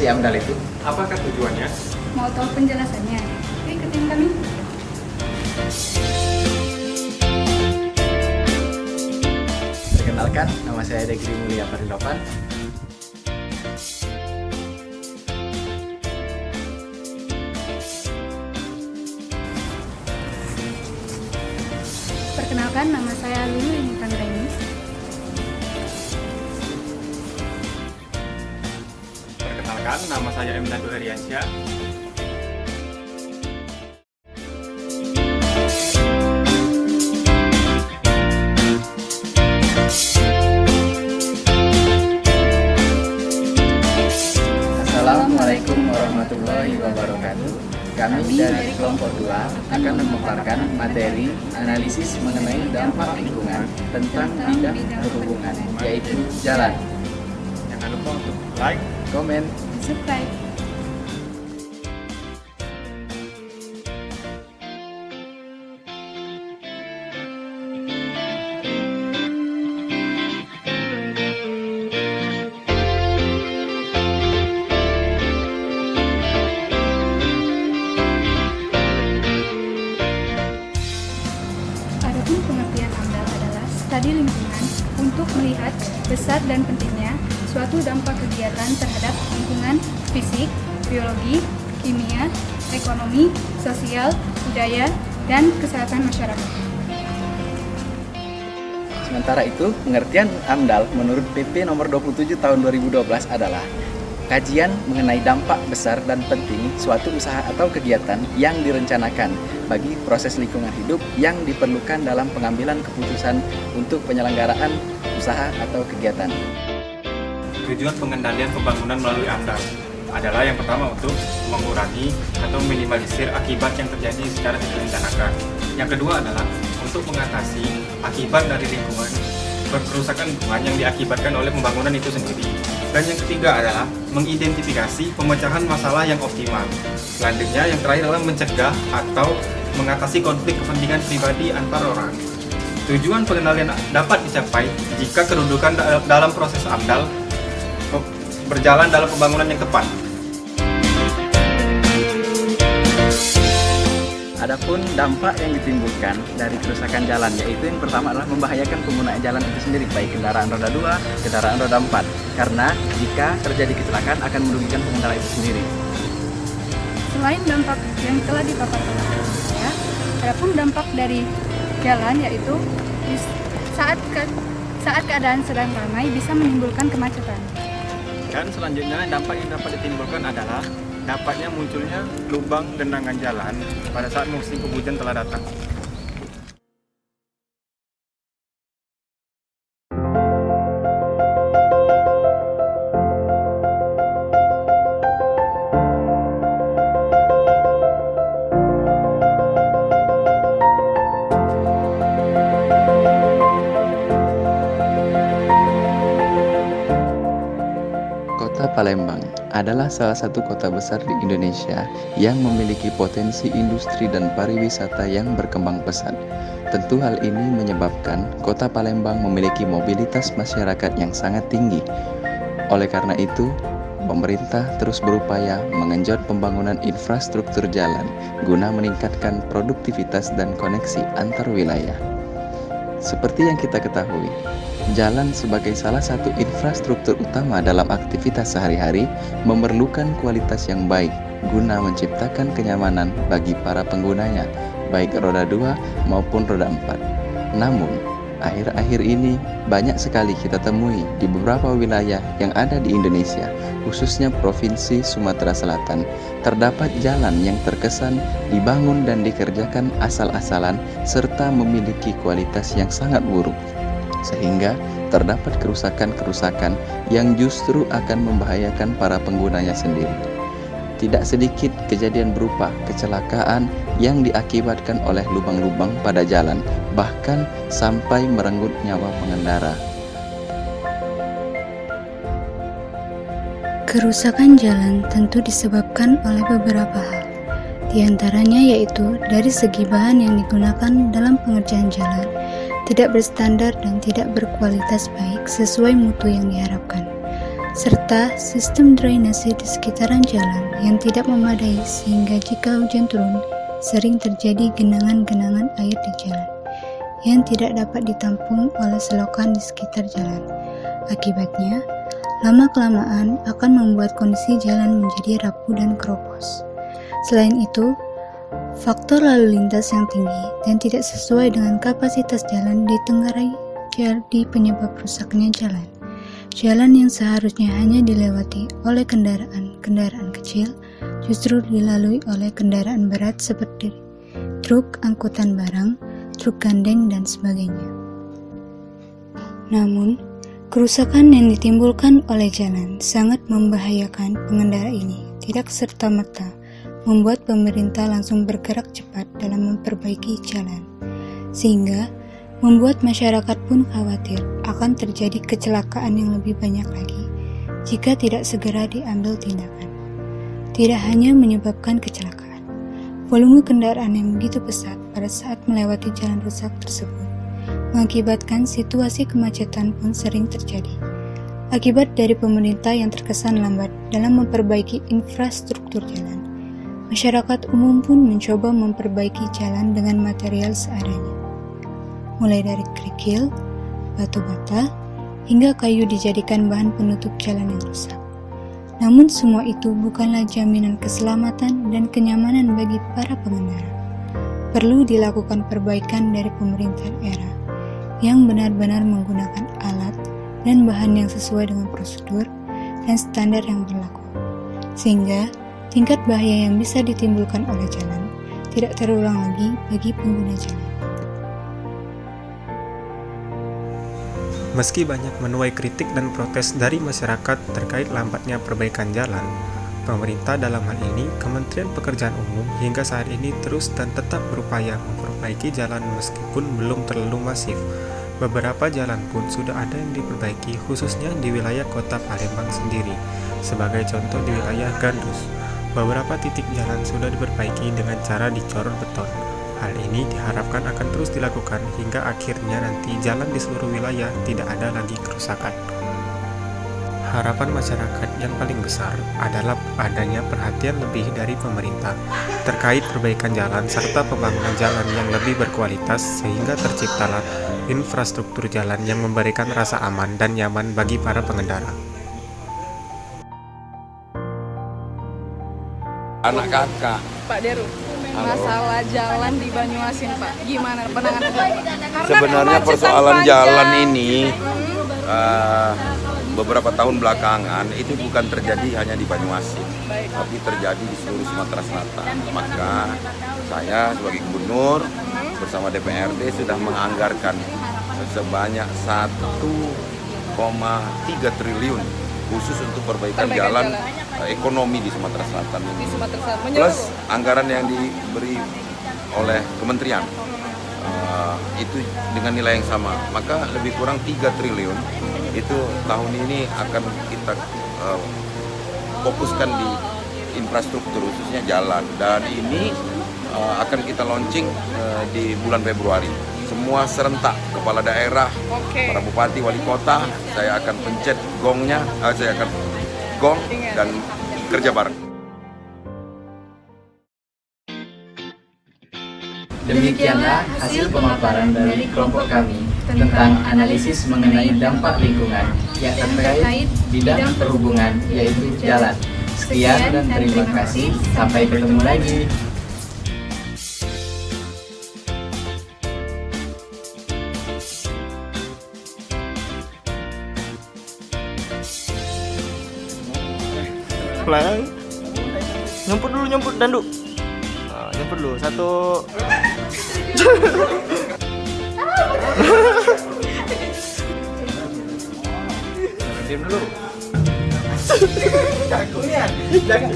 si AMDAL itu? Apakah tujuannya? Mau tahu penjelasannya? Ikutin kami. Perkenalkan, nama saya Degri Mulia Parilopan. Perkenalkan, nama saya Lulu Intangraini. Perkenalkan, nama saya M. Nadu Heriansyah. Assalamualaikum warahmatullahi wabarakatuh. Kami dari kelompok 2 akan memaparkan materi analisis mengenai dampak lingkungan tentang bidang perhubungan, yaitu jalan. Jangan lupa untuk like, Komen. Subscribe. Adapun pengertian AMDAL adalah studi lingkungan untuk melihat besar dan pentingnya suatu dampak kegiatan terhadap lingkungan fisik, biologi, kimia, ekonomi, sosial, budaya, dan kesehatan masyarakat. Sementara itu, pengertian AMDAL menurut PP nomor 27 tahun 2012 adalah kajian mengenai dampak besar dan penting suatu usaha atau kegiatan yang direncanakan bagi proses lingkungan hidup yang diperlukan dalam pengambilan keputusan untuk penyelenggaraan usaha atau kegiatan. tujuan pengendalian pembangunan melalui AMDAL adalah yang pertama untuk mengurangi atau minimalisir akibat yang terjadi secara tidak direncanakan. Yang kedua adalah untuk mengatasi akibat dari lingkungan, kerusakan lingkungan yang diakibatkan oleh pembangunan itu sendiri. Dan yang ketiga adalah mengidentifikasi pemecahan masalah yang optimal. Selanjutnya yang terakhir adalah mencegah atau mengatasi konflik kepentingan pribadi antar orang. Tujuan pengendalian dapat dicapai jika kedudukan dalam proses AMDAL berjalan dalam pembangunan yang tepat. Adapun dampak yang ditimbulkan dari kerusakan jalan, yaitu yang pertama adalah membahayakan pengguna jalan itu sendiri, baik kendaraan roda 2, kendaraan roda 4. Karena jika terjadi kecelakaan akan merugikan pengendara itu sendiri. Selain dampak yang telah dipaparkan oleh saya, adapun dampak dari jalan yaitu saat keadaan sedang ramai bisa menimbulkan kemacetan. Dan selanjutnya dampak yang dapat ditimbulkan adalah dapatnya munculnya lubang genangan jalan pada saat musim penghujan telah datang. Kota Palembang adalah salah satu kota besar di Indonesia yang memiliki potensi industri dan pariwisata yang berkembang pesat. Tentu hal ini menyebabkan kota Palembang memiliki mobilitas masyarakat yang sangat tinggi. Oleh karena itu, pemerintah terus berupaya mengenjot pembangunan infrastruktur jalan guna meningkatkan produktivitas dan koneksi antar wilayah. Seperti yang kita ketahui, jalan sebagai salah satu infrastruktur utama dalam aktivitas sehari-hari memerlukan kualitas yang baik guna menciptakan kenyamanan bagi para penggunanya, baik roda 2 maupun roda 4. Namun, akhir-akhir ini banyak sekali kita temui di beberapa wilayah yang ada di Indonesia, khususnya Provinsi Sumatera Selatan, terdapat jalan yang terkesan dibangun dan dikerjakan asal-asalan serta memiliki kualitas yang sangat buruk, sehingga terdapat kerusakan-kerusakan yang justru akan membahayakan para penggunanya sendiri. Tidak sedikit kejadian berupa kecelakaan yang diakibatkan oleh lubang-lubang pada jalan, bahkan sampai merenggut nyawa pengendara. Kerusakan jalan tentu disebabkan oleh beberapa hal. Di antaranya yaitu dari segi bahan yang digunakan dalam pengerjaan jalan, tidak berstandar dan tidak berkualitas baik sesuai mutu yang diharapkan. serta sistem drainase di sekitaran jalan yang tidak memadai sehingga jika hujan turun, sering terjadi genangan-genangan air di jalan yang tidak dapat ditampung oleh selokan di sekitar jalan. Akibatnya, lama-kelamaan akan membuat kondisi jalan menjadi rapuh dan keropos. Selain itu, faktor lalu lintas yang tinggi dan tidak sesuai dengan kapasitas jalan ditenggarai jadi penyebab rusaknya jalan. Jalan yang seharusnya hanya dilewati oleh kendaraan kecil justru dilalui oleh kendaraan berat seperti truk angkutan barang, truk gandeng, dan sebagainya. Namun, kerusakan yang ditimbulkan oleh jalan sangat membahayakan pengendara ini, tidak serta-merta membuat pemerintah langsung bergerak cepat dalam memperbaiki jalan, sehingga membuat masyarakat pun khawatir akan terjadi kecelakaan yang lebih banyak lagi jika tidak segera diambil tindakan. Tidak hanya menyebabkan kecelakaan, volume kendaraan yang begitu pesat pada saat melewati jalan rusak tersebut mengakibatkan situasi kemacetan pun sering terjadi. Akibat dari pemerintah yang terkesan lambat dalam memperbaiki infrastruktur jalan, masyarakat umum pun mencoba memperbaiki jalan dengan material seadanya. Mulai dari kerikil, batu bata, hingga kayu dijadikan bahan penutup jalan yang rusak. Namun semua itu bukanlah jaminan keselamatan dan kenyamanan bagi para pengendara. Perlu dilakukan perbaikan dari pemerintah daerah yang benar-benar menggunakan alat dan bahan yang sesuai dengan prosedur dan standar yang berlaku, sehingga tingkat bahaya yang bisa ditimbulkan oleh jalan tidak terulang lagi bagi pengguna jalan. Meski banyak menuai kritik dan protes dari masyarakat terkait lambatnya perbaikan jalan, pemerintah dalam hal ini Kementerian Pekerjaan Umum hingga saat ini terus dan tetap berupaya memperbaiki jalan meskipun belum terlalu masif. Beberapa jalan pun sudah ada yang diperbaiki khususnya di wilayah kota Palembang sendiri. Sebagai contoh di wilayah Gandus, beberapa titik jalan sudah diperbaiki dengan cara dicor beton. Hal ini diharapkan akan terus dilakukan hingga akhirnya nanti jalan di seluruh wilayah tidak ada lagi kerusakan. Harapan masyarakat yang paling besar adalah adanya perhatian lebih dari pemerintah terkait perbaikan jalan serta pembangunan jalan yang lebih berkualitas sehingga terciptalah infrastruktur jalan yang memberikan rasa aman dan nyaman bagi para pengendara. Anak kakak. Pak Deru, masalah jalan di Banyuasin Pak, gimana penanganannya? Sebenarnya persoalan jalan ini beberapa tahun belakangan itu bukan terjadi hanya di Banyuasin, tapi terjadi di seluruh Sumatera Selatan. Maka saya sebagai gubernur bersama DPRD sudah menganggarkan sebanyak 1,3 triliun khusus untuk perbaikan jalan ekonomi di Sumatera Selatan ini. Plus anggaran yang diberi oleh kementerian itu dengan nilai yang sama, maka lebih kurang 3 triliun itu tahun ini akan kita fokuskan di infrastruktur khususnya jalan, dan ini akan kita launching di bulan Februari. Semua serentak, kepala daerah, para bupati, wali kota, saya akan pencet gongnya, saya akan gong dan kerja bareng. Demikianlah hasil pemaparan dari kelompok kami tentang analisis mengenai dampak lingkungan yang terkait bidang perhubungan, yaitu jalan. Sekian dan terima kasih. Sampai ketemu lagi. Pelan. Nyemput dandu. Nyemput dulu. 1. Diam dulu. Jangan.